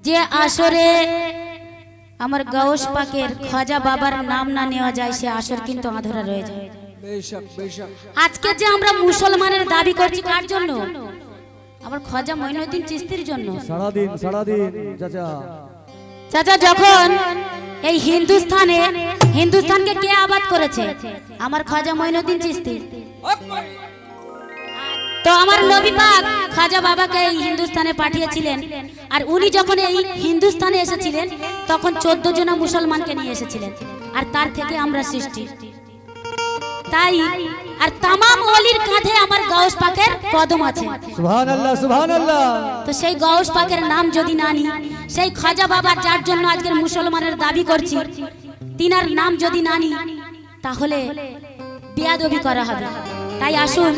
যে আসরে আমার গাউস পাকের খাজা বাবার নাম না নেওয়া যায় সে আসর কিন্তু আধরা রয়ে যায়। আজকে যে আমরা মুসলমানের দাবি করছি কার জন্য? আমার খাজা মঈনুদ্দিন চিশতির জন্য। সারাদিন চাচা চাচা যখন এই হিন্দুস্তানকে কে আবাদ করেছে? আমার খাজা মঈনুদ্দিন চিশতি। তো আমার নবী পাক খাজা বাবাকে এই হিন্দুস্তানে পাঠিয়েছিলেন, আর উনি যখন এই হিন্দুস্তানে এসেছিলেন তখন 14 জন মুসলমানকে নিয়ে এসেছিলেন, আর তার থেকে আমরা সৃষ্টি। তাই আর তামাম ওলির কাঁধে আমার গাউস পাকের কদম আছে। সুবহানাল্লাহ সুবহানাল্লাহ। তো সেই গাউস পাকের নাম যদি না নিই, সেই খাজা বাবা যার জন্য আজকের মুসলমানের দাবি করছি তিনার নাম যদি না নিই তাহলে বেয়াদবি করা হবে। তাই আসুন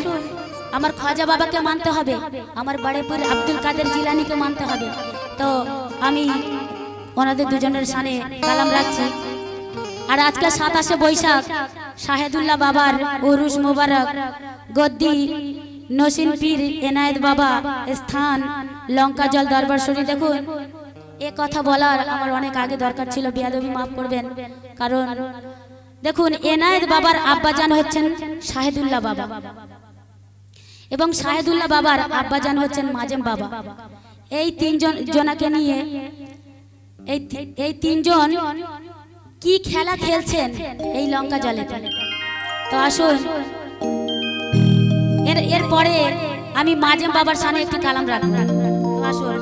আমার খাজা বাবাকে মানতে হবে, আমার বড়েপুর আব্দুল কাদের জিলানীকে মানতে হবে। তো আমি ওনাদের দুজনের সামনে কালাম রাখছি। আর আজকে 27শে বৈশাখ শাহেদুল্লাহ বাবার উরুস মোবারক, গদ্দি নসিন পীর এনায়েত বাবা স্থান লঙ্কা জল দরবার শরীফ। দেখুন এ কথা বলার আমার অনেক আগে দরকার ছিল, বেয়াদবি মাফ করবেন। কারণ দেখুন এনায়েত বাবার আব্বাজান হচ্ছেন শাহেদুল্লাহ বাবা, এবং শাহেদুল্লাহ বাবার আব্বাজান হচ্ছেন মাজেম বাবা। এই জনাকে নিয়ে এই তিনজন কি খেলা খেলছেন এই লঙ্কা জলেতে। তো আসুন এরপরে আমি মাজেম বাবার সামনে একটি কালাম রাখবো। তো আসুন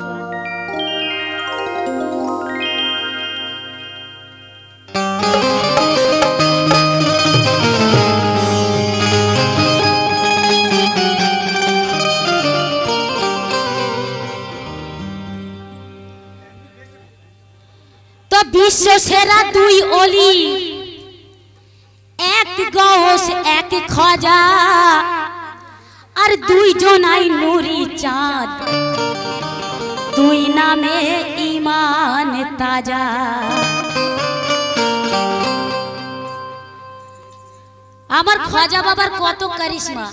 বিশ্ব সেরা দুই অলি, এক গাউস এক খাজা, আর দুইজনাই নুরি চাঁদ, দুই নামে ঈমান তাজা। আমার খাজা বাবার কত কারিশমা!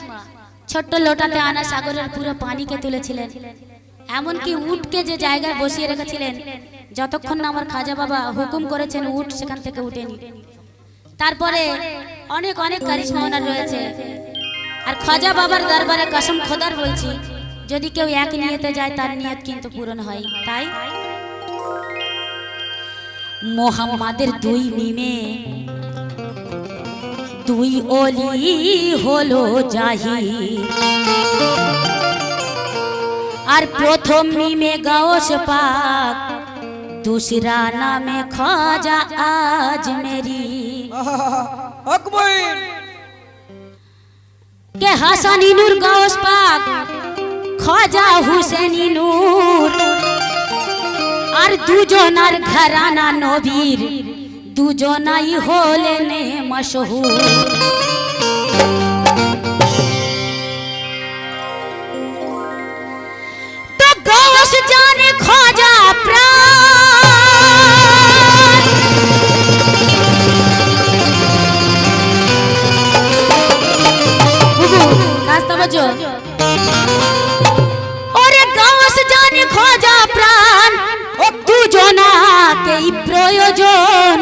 ছোট্ট লোটাতে আনা সাগরের পুরো পানিকে তুলেছিলেন, এমনকি উটকে যে জায়গায় বসিয়ে রেখেছিলেন যতক্ষণ না আমার খাজা বাবা হুকুম করেছেন উট সেখান থেকে উঠেনি। তারপরে অনেক অনেক কারিশমা ওনার রয়েছে। আর খাজা বাবার দরবারে কসম খোদার বলছি, যদি কেউ এক নিয়তে যায় তার নিয়ত কিন্তু পূরণ হয়। তাই মোহাম্মদের দুই মিমে দুই ওলি হলো জাহির, আর প্রথম মিমে গাউস পাক, दूसरा नाम खाजा आजमेरी। के हसनी नूर गाउस पाक खाजा हुसैनी नूर, और दुजोनार घराना नबीर, दुजोनाई होलेने मशहूर। तो गाउस जाने खाजा प्राण, ওরে গাউস জানে খাজা প্রাণ, দুজনাকেই প্রয়োজন।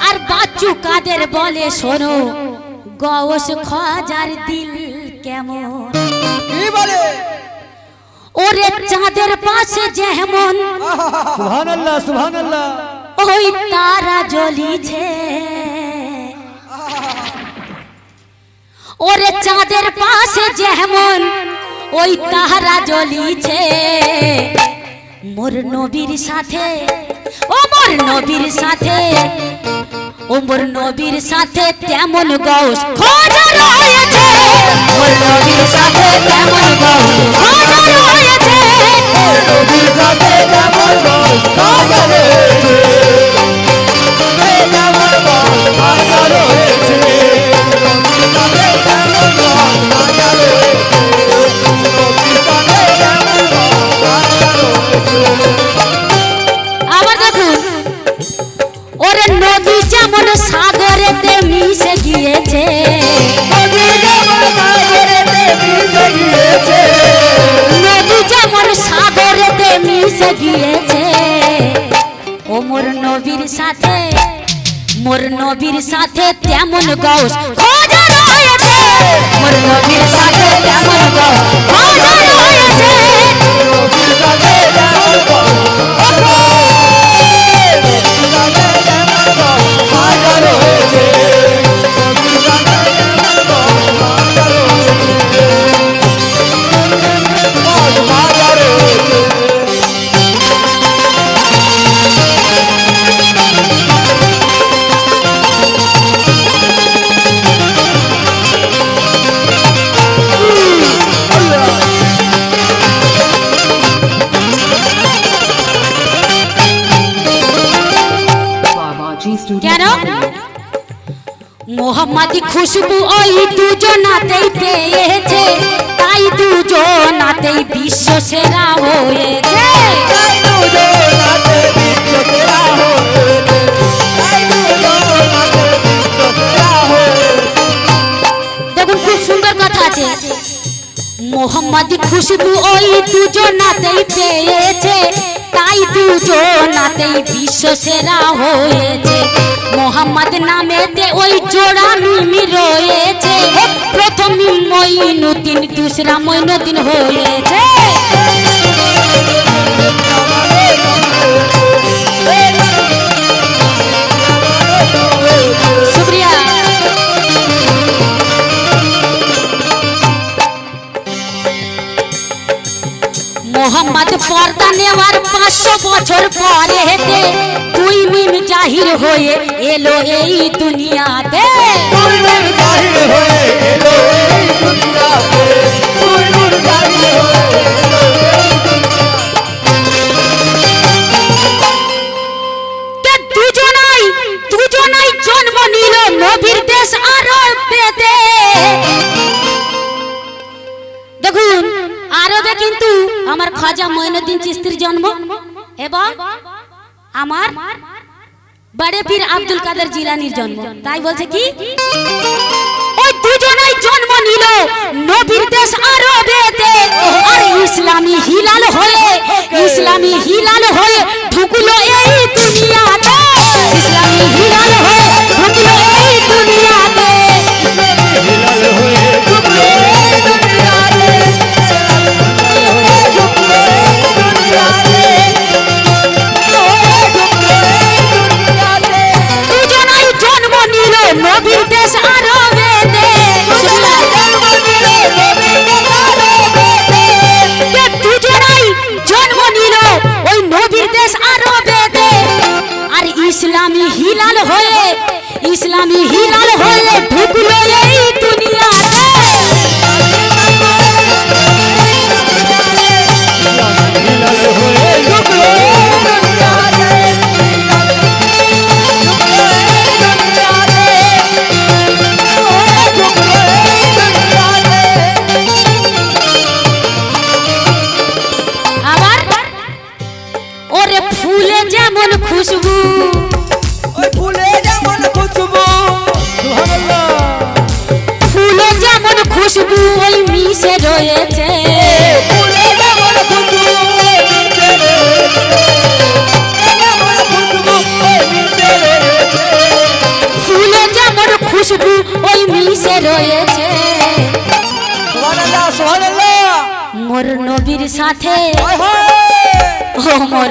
আর বাচ্চু কাদের বলে শোনো, গাউস খাজার দিল কেমন। কি বলে? ওরে চাঁদের পাশে যেমন সুবহানাল্লাহ সুবহানাল্লাহ ওই তারা জ্বলিছে, ওরে চাঁদের পাশে যেমন ওই তারা জ্বলিছে, মোর নবীর সাথে ও মোর নবীর সাথে, ও মোর নবীর সাথে তেমন গাউস খাজা রয়েছে, মোর নবীর সাথে তেমন গাউস খাজা রয়েছে, মোর নবীর সাথে তেমন গাউস খাজা রয়েছে, তেমন গাউস খাজা রয়েছে। আবার দেখুন ওরে নদী যেমন সাগরেতে মিশে গিয়েছে, নদী যেমন সাগরেতে মিশে গিয়েছে ও মোর নবীর সাথে, মোর নবীর সাথে তেমন গৌস খোঁজা রয়েছে, মোর নবীর সাথে তেমন গৌস খোঁজা রয়েছে। কেন মোহাম্মদী খুশবু ওই দুজনাতেই পেয়েছে, তাই দুজনাতেই বিশ্ব সেরা হয়েছে। দেখুন খুব সুন্দর কথা আছে, মোহাম্মদী খুশবু ওই দুজনাতেই পেয়েছে, তাই দুজনাতেই বিশ্ব সেরা হয়েছে। মোহাম্মদ নামেতে ওই জোড়া মিমি রয়েছে, প্রথম মঈনুদ্দিন দুসরা মঈনুদ্দিন হয়েছে। শুকরিয়া। মোহাম্মদ পর্দা নেওয়ার 500 বছর পরে হেতে তুই মিম জাহির হয়ে এলো এই দুনিয়াতে। দুজনাই জন্ম নিল নবীর দেশ আরবেতে। দেখুন আরবে কিন্তু আমার খাজা মঈনুদ্দিন চিশতির জন্ম এবং আমার বড়ে পীর আব্দুল কাদের জিলানির জন্ম। তাই বলছে কি ওই দুজনাই জন্ম নিল নবীর দেশ আরবেতে, আর ইসলামী হিলাল হয়ে ঢুকলো এই দুনিয়াতে, ইসলামী হিলাল হয়ে ঢুকলো এই দুনিয়াতে। নবীর দেশ আরবেতে, দুজনাই জন্ম নিল ওই নবীর দেশ আরবেতে, আর ইসলামী হিলাল হয়ে ঢুকলো এই দুনিয়াতে। ফুলে যেমন খুশবু, ওই ফুলে যেমন খুশবু, সুবহানাল্লাহ, ফুলে যেমন খুশবু ওই মিশে রয়েছে, ফুলে যেমন খুশবু মিশে রয়েছে, ফুলে যেমন খুশবু ওই মিশে রয়েছে। সুবহানাল্লাহ, সুবহানাল্লাহ। মোর নবীর সাথে, মোর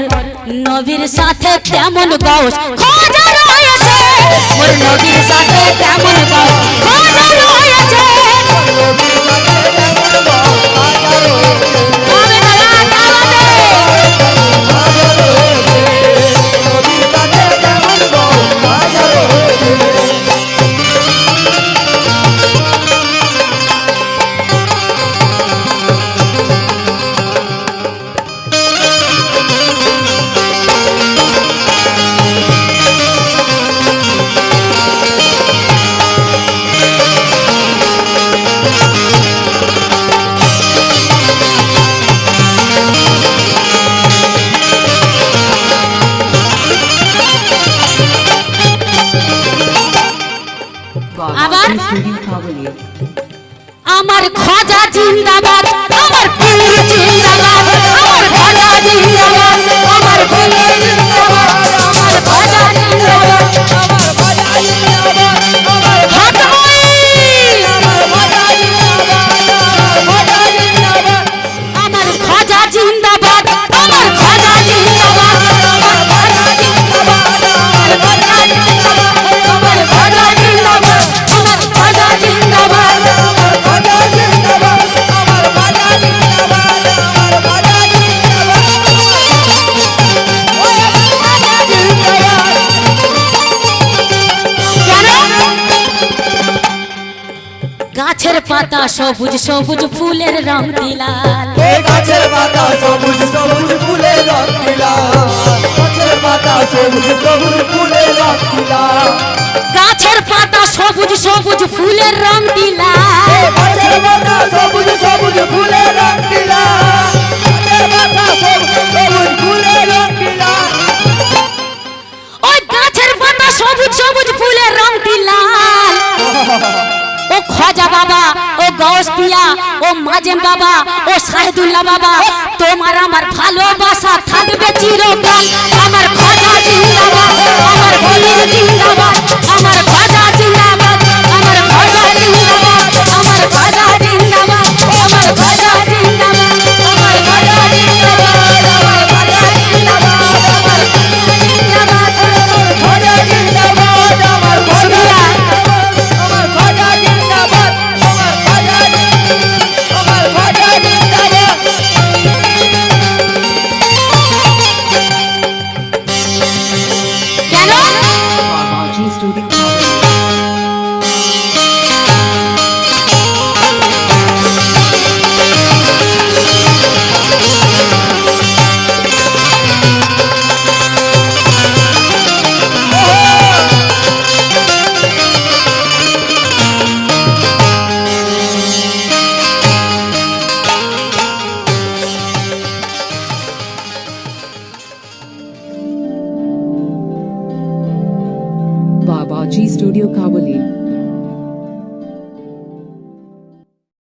নবীর সাথে তেমন গৌস খোঁজা রয়েছে, মোর নবীর সাথে তেমন গৌস খোঁজা রয়েছে। আবার আমার খাজা জিন্দাবাদ, আমার পীর জিন্দাবাদ, আমার খাজা জিন্দাবাদ। সবুজ সবুজ ফুলের রং দিলাল এই গাছের পাতা সবুজ সবুজ ফুলের রং দিলা গাছের পাতা সবুজ সবুজ ফুলের রং দিলা গাছের পাতা সবুজ সবুজ ফুলের রং দিলাল এই গাছের পাতা সবুজ সবুজ ফুলের রং দিলা গাছের পাতা সবুজ সবুজ ফুলের রং দিলা ওই গাছের পাতা সবুজ সবুজ ফুলের রং দিলাল ও খাজা বাবা ও গাউস পিয়া ও মাজেম বাবা ও শাহিদুল্লাহ বাবা তোমার আমার ভালোবাসা থাকবে চিরকাল আমার খাজা জিন্দাবাদ আমার বলির জিন্দাবাদ আমার খাজা জিন্দাবাদ আমার খাজা জিন্দাবাদ আমার খাজা জিন্দাবাদ আমার খাজা জিন্দাবাদ আমার খাজা জিন্দাবাদ আমার খাজা জিন্দাবাদ আমার খাজা জিন্দাবাদ আমার খাজা আমার খাজা জিন্দাবাদ আমার খাজা আমার খাজা জিন্দাবাদ কেন Babaji Studio Comedy. Babaji Studio Kavali.